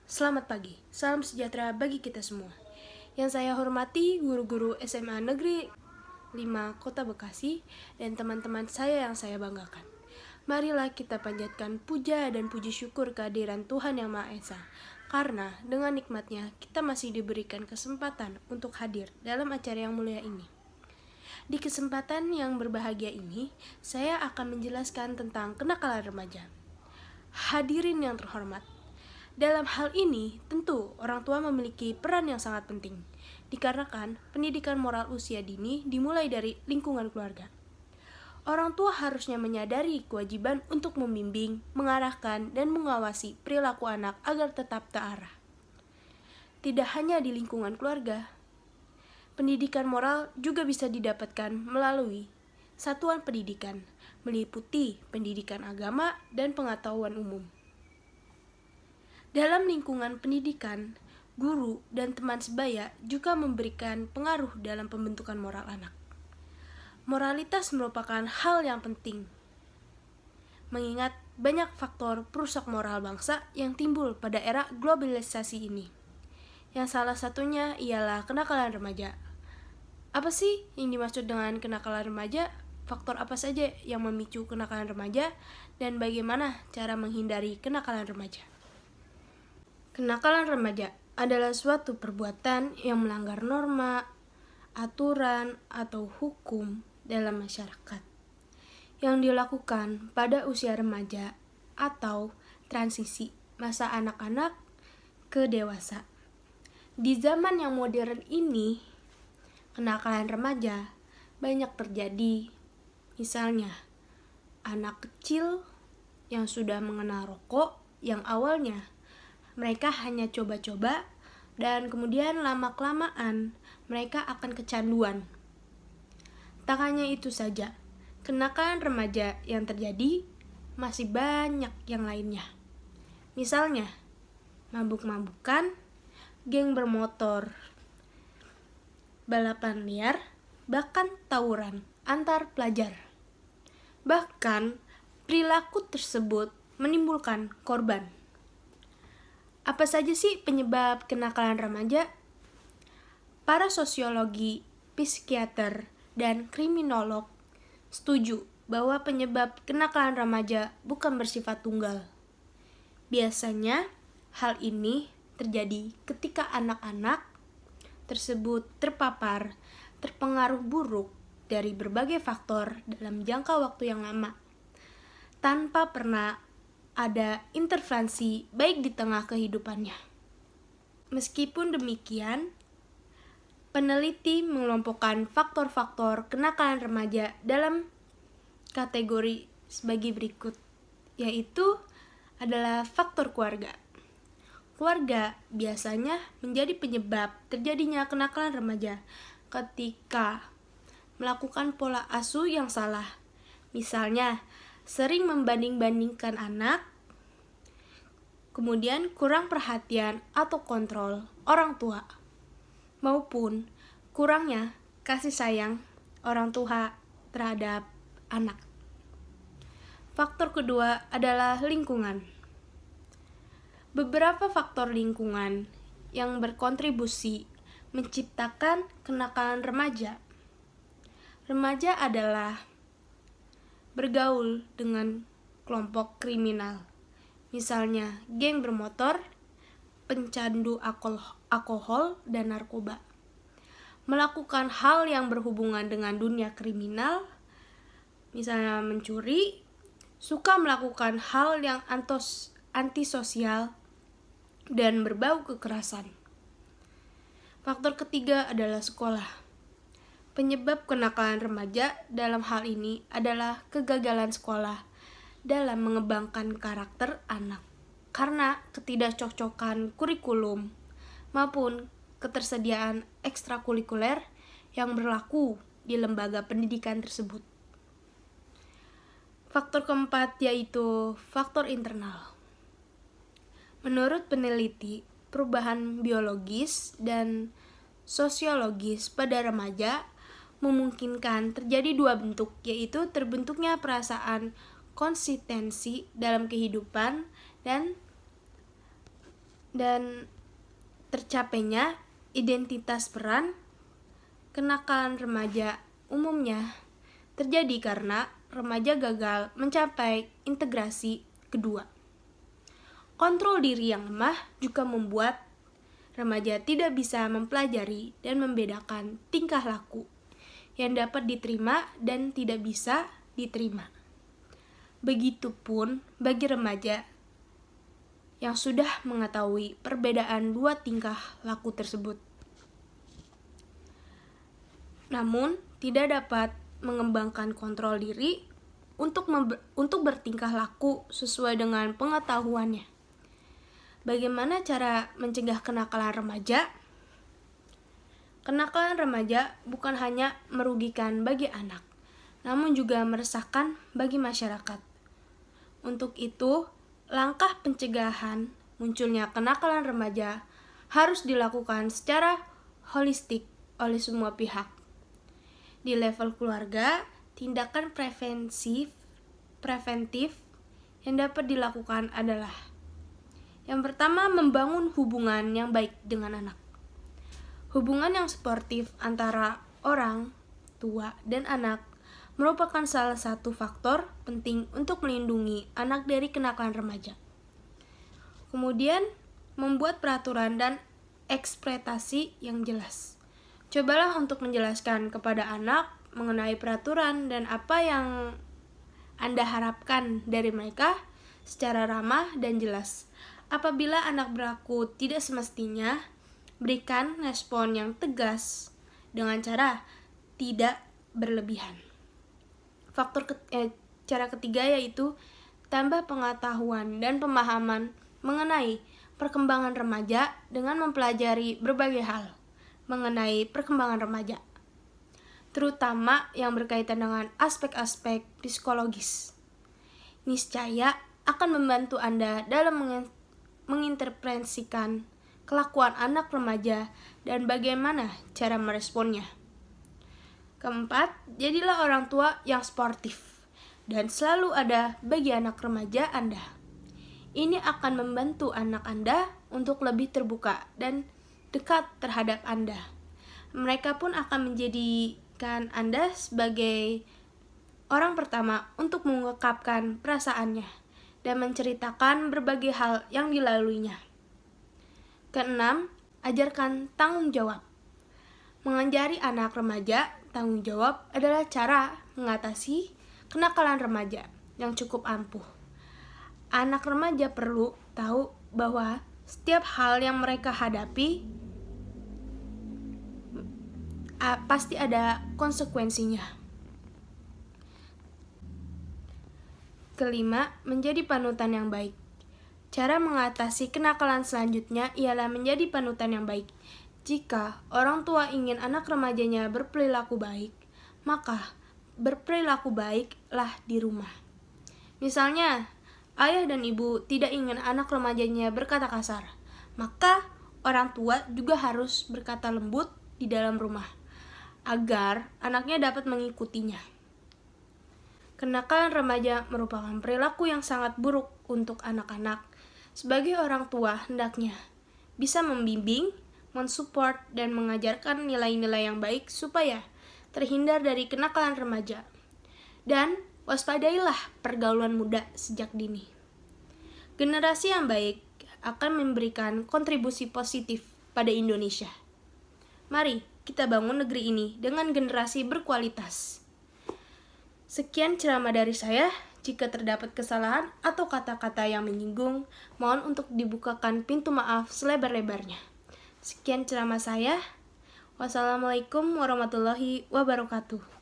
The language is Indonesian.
Selamat pagi, salam sejahtera bagi kita semua. Yang saya hormati guru-guru SMA Negeri 5 Kota Bekasi dan teman-teman saya yang saya banggakan. Marilah kita panjatkan puja dan puji syukur kehadiran Tuhan Yang Maha Esa. Karena dengan nikmatnya kita masih diberikan kesempatan untuk hadir dalam acara yang mulia ini. Di kesempatan yang berbahagia ini, saya akan menjelaskan tentang kenakalan remaja. Hadirin yang terhormat, dalam hal ini, tentu orang tua memiliki peran yang sangat penting, dikarenakan pendidikan moral usia dini dimulai dari lingkungan keluarga. Orang tua harusnya menyadari kewajiban untuk membimbing, mengarahkan, dan mengawasi perilaku anak agar tetap terarah. Tidak hanya di lingkungan keluarga, pendidikan moral juga bisa didapatkan melalui satuan pendidikan, meliputi pendidikan agama dan pengetahuan umum. Dalam lingkungan pendidikan, guru dan teman sebaya juga memberikan pengaruh dalam pembentukan moral anak. Moralitas merupakan hal yang penting, mengingat banyak faktor perusak moral bangsa yang timbul pada era globalisasi ini. Yang salah satunya ialah kenakalan remaja. Apa sih yang dimaksud dengan kenakalan remaja? Faktor apa saja yang memicu kenakalan remaja? Dan bagaimana cara menghindari kenakalan remaja? Kenakalan remaja adalah suatu perbuatan yang melanggar norma, aturan, atau hukum dalam masyarakat yang dilakukan pada usia remaja atau transisi masa anak-anak ke dewasa. Di zaman yang modern ini, kenakalan remaja banyak terjadi. Misalnya, anak kecil yang sudah mengenal rokok yang awalnya mereka hanya coba-coba dan kemudian lama-kelamaan mereka akan kecanduan. Tak hanya itu saja, kenakalan remaja yang terjadi masih banyak yang lainnya. Misalnya, mabuk-mabukan, geng bermotor, balapan liar, bahkan tawuran antar pelajar. Bahkan, perilaku tersebut menimbulkan korban. Apa saja sih penyebab kenakalan remaja? Para sosiologi, psikiater, dan kriminolog setuju bahwa penyebab kenakalan remaja bukan bersifat tunggal. Biasanya, hal ini terjadi ketika anak-anak tersebut terpengaruh buruk dari berbagai faktor dalam jangka waktu yang lama, tanpa pernah ada intervensi baik di tengah kehidupannya. Meskipun demikian, peneliti mengelompokkan faktor-faktor kenakalan remaja dalam kategori sebagai berikut, yaitu adalah faktor keluarga. Keluarga biasanya menjadi penyebab terjadinya kenakalan remaja ketika melakukan pola asuh yang salah. Misalnya, sering membanding-bandingkan anak, kemudian kurang perhatian atau kontrol orang tua, maupun kurangnya kasih sayang orang tua terhadap anak. Faktor kedua adalah lingkungan. Beberapa faktor lingkungan yang berkontribusi menciptakan kenakalan remaja. Remaja adalah bergaul dengan kelompok kriminal, misalnya geng bermotor, pencandu alkohol dan narkoba, melakukan hal yang berhubungan dengan dunia kriminal, misalnya mencuri, suka melakukan hal yang antisosial dan berbau kekerasan. Faktor ketiga adalah sekolah. Penyebab kenakalan remaja dalam hal ini adalah kegagalan sekolah dalam mengembangkan karakter anak karena ketidakcocokan kurikulum maupun ketersediaan ekstrakurikuler yang berlaku di lembaga pendidikan tersebut. Faktor keempat yaitu faktor internal. Menurut peneliti, perubahan biologis dan sosiologis pada remaja memungkinkan terjadi dua bentuk, yaitu terbentuknya perasaan konsistensi dalam kehidupan dan dan tercapainya identitas peran kenakalan remaja umumnya terjadi karena remaja gagal mencapai integrasi kedua. Kontrol diri yang lemah juga membuat remaja tidak bisa mempelajari dan membedakan tingkah laku yang dapat diterima dan tidak bisa diterima. Begitupun bagi remaja yang sudah mengetahui perbedaan dua tingkah laku tersebut, namun tidak dapat mengembangkan kontrol diri untuk bertingkah laku sesuai dengan pengetahuannya. Bagaimana cara mencegah kenakalan remaja? Kenakalan remaja bukan hanya merugikan bagi anak, namun juga meresahkan bagi masyarakat. Untuk itu, langkah pencegahan munculnya kenakalan remaja harus dilakukan secara holistik oleh semua pihak. Di level keluarga, tindakan preventif yang dapat dilakukan adalah: yang pertama, membangun hubungan yang baik dengan anak. Hubungan yang sportif antara orang tua dan anak merupakan salah satu faktor penting untuk melindungi anak dari kenakalan remaja. Kemudian, membuat peraturan dan ekspektasi yang jelas. Cobalah untuk menjelaskan kepada anak mengenai peraturan dan apa yang Anda harapkan dari mereka secara ramah dan jelas. Apabila anak berlaku tidak semestinya, berikan respon yang tegas dengan cara tidak berlebihan. Cara ketiga yaitu tambah pengetahuan dan pemahaman mengenai perkembangan remaja dengan mempelajari berbagai hal mengenai perkembangan remaja, terutama yang berkaitan dengan aspek-aspek psikologis. Niscaya akan membantu Anda dalam menginterpretasikan kelakuan anak remaja dan bagaimana cara meresponnya. Keempat, jadilah orang tua yang sportif dan selalu ada bagi anak remaja Anda. Ini akan membantu anak Anda untuk lebih terbuka dan dekat terhadap Anda. Mereka pun akan menjadikan Anda sebagai orang pertama untuk mengungkapkan perasaannya dan menceritakan berbagai hal yang dilaluinya. Keenam, ajarkan tanggung jawab. Mengajari anak remaja tanggung jawab adalah cara mengatasi kenakalan remaja yang cukup ampuh. Anak remaja perlu tahu bahwa setiap hal yang mereka hadapi pasti ada konsekuensinya. Kelima, menjadi panutan yang baik. Cara mengatasi kenakalan selanjutnya ialah menjadi panutan yang baik. Jika orang tua ingin anak remajanya berperilaku baik, maka berperilaku baiklah di rumah. Misalnya, ayah dan ibu tidak ingin anak remajanya berkata kasar, maka orang tua juga harus berkata lembut di dalam rumah, agar anaknya dapat mengikutinya. Kenakalan remaja merupakan perilaku yang sangat buruk untuk anak-anak. Sebagai orang tua, hendaknya bisa membimbing, mensupport, dan mengajarkan nilai-nilai yang baik supaya terhindar dari kenakalan remaja. Dan waspadailah pergaulan muda sejak dini. Generasi yang baik akan memberikan kontribusi positif pada Indonesia. Mari kita bangun negeri ini dengan generasi berkualitas. Sekian ceramah dari saya. Jika terdapat kesalahan atau kata-kata yang menyinggung, mohon untuk dibukakan pintu maaf selebar-lebarnya. Sekian ceramah saya. Wassalamualaikum warahmatullahi wabarakatuh.